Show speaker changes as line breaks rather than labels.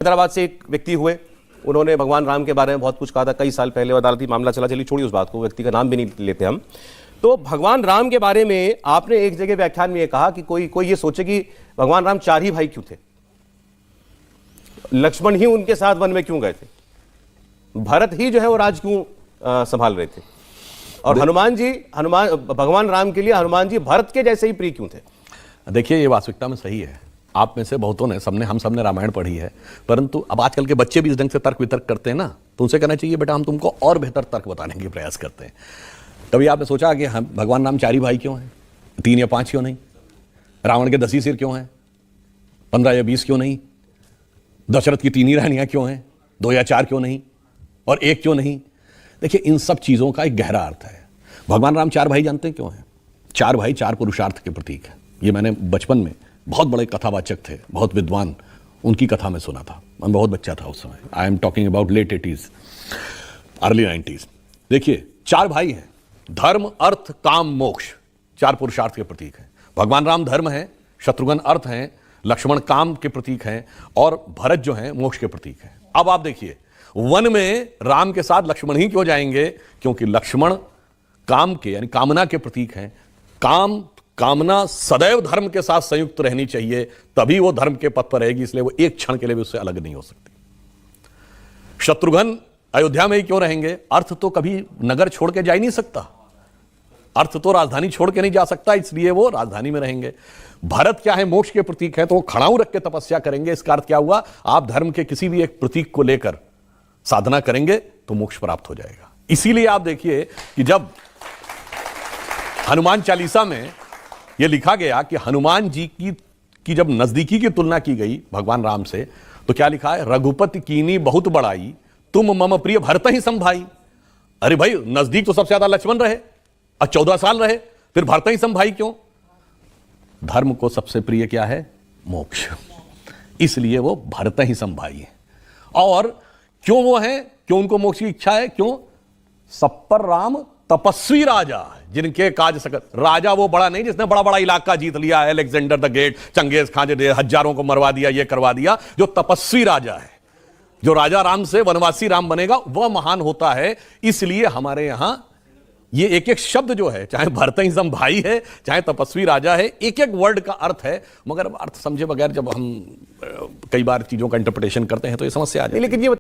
हैदराबाद से एक व्यक्ति हुए, उन्होंने भगवान राम के बारे में बहुत कुछ कहा था। कई साल पहले अदालती मामला चला, चलिए छोड़िए उस बात को, व्यक्ति का नाम भी नहीं लेते हम। तो भगवान राम के बारे में आपने एक जगह व्याख्यान में ये कहा कि कोई ये सोचे कि भगवान राम चार ही भाई क्यों थे, लक्ष्मण ही उनके साथ वन में क्यों गए थे, भरत ही जो है वो राज क्यों संभाल रहे थे, और भगवान राम के लिए हनुमान जी भरत के जैसे ही प्रिय क्यों थे।
देखिए, ये वास्तविकता में सही है। आप में से बहुतों ने, हम सबने रामायण पढ़ी है, परंतु अब आजकल के बच्चे भी इस ढंग से तर्क वितर्क करते हैं ना, तो उनसे कहना चाहिए बेटा हम तुमको और बेहतर तर्क बताने के प्रयास करते हैं। कभी आपने सोचा कि हम भगवान राम चार ही भाई क्यों हैं, 3 या 5 क्यों नहीं, रावण के 10 ही सिर क्यों हैं, 15 या 20 क्यों नहीं, दशरथ की 3 ही रानियां क्यों हैं, 2 या 4 क्यों नहीं, और 1 क्यों नहीं। देखिए, इन सब चीजों का एक गहरा अर्थ है। भगवान राम 4 भाई जानते हैं क्यों हैं? 4 भाई 4 पुरुषार्थ के प्रतीक है। ये मैंने बचपन में, बहुत बड़े कथावाचक थे, बहुत विद्वान, उनकी कथा में सुना था। मैं बहुत बच्चा था उस समय। I am talking about late 80s, early 90s। देखिए, 4 भाई हैं, धर्म अर्थ काम मोक्ष, 4 पुरुषार्थ के प्रतीक हैं। भगवान राम धर्म है, शत्रुघ्न अर्थ हैं, लक्ष्मण काम के प्रतीक हैं, और भरत जो हैं मोक्ष के प्रतीक हैं। अब आप देखिए, वन में राम के साथ लक्ष्मण ही क्यों जाएंगे? क्योंकि लक्ष्मण काम के यानी कामना के प्रतीक हैं। कामना सदैव धर्म के साथ संयुक्त रहनी चाहिए, तभी वो धर्म के पथ पर रहेगी, इसलिए वो एक क्षण के लिए भी उससे अलग नहीं हो सकती। शत्रुघ्न अयोध्या में ही क्यों रहेंगे? अर्थ तो कभी नगर छोड़ के जा ही नहीं सकता, अर्थ तो राजधानी छोड़ के नहीं जा सकता, इसलिए वो राजधानी में रहेंगे। भरत क्या है? मोक्ष के प्रतीक है, तो वो खड़ाऊ रख के तपस्या करेंगे। इसका अर्थ क्या हुआ? आप धर्म के किसी भी एक प्रतीक को लेकर साधना करेंगे तो मोक्ष प्राप्त हो जाएगा। इसीलिए आप देखिए कि जब हनुमान चालीसा में यह लिखा गया कि हनुमान जी की जब नजदीकी की तुलना की गई भगवान राम से, तो क्या लिखा है? रघुपति कीनी बहुत बड़ाई, तुम मम प्रिय भरत ही संभाई। अरे भाई, नजदीक तो सबसे ज्यादा लक्ष्मण रहे और 14 साल रहे, फिर भरत ही संभाई क्यों? धर्म को सबसे प्रिय क्या है? मोक्ष, इसलिए वो भरत ही संभाई है। और क्यों वो है? क्यों उनको मोक्ष की इच्छा है? क्यों? सब पर राम तपस्वी राजा, जिनके काज सकत। राजा वो बड़ा नहीं जिसने बड़ा बड़ा इलाका जीत लिया है, Alexander the Great, Genghis Khan ने हजारों को मरवा दिया, ये करवा दिया। जो तपस्वी राजा है, जो राजा राम से वनवासी राम बनेगा, वह महान होता है। इसलिए हमारे यहां ये एक एक शब्द जो है, चाहे भरतहिसम भाई है, चाहे तपस्वी राजा है, एक एक वर्ड का अर्थ है। मगर अर्थ समझे बगैर जब हम कई बार चीजों का इंटरप्रिटेशन करते हैं तो ये समस्या आ जाती है।
लेकिन ये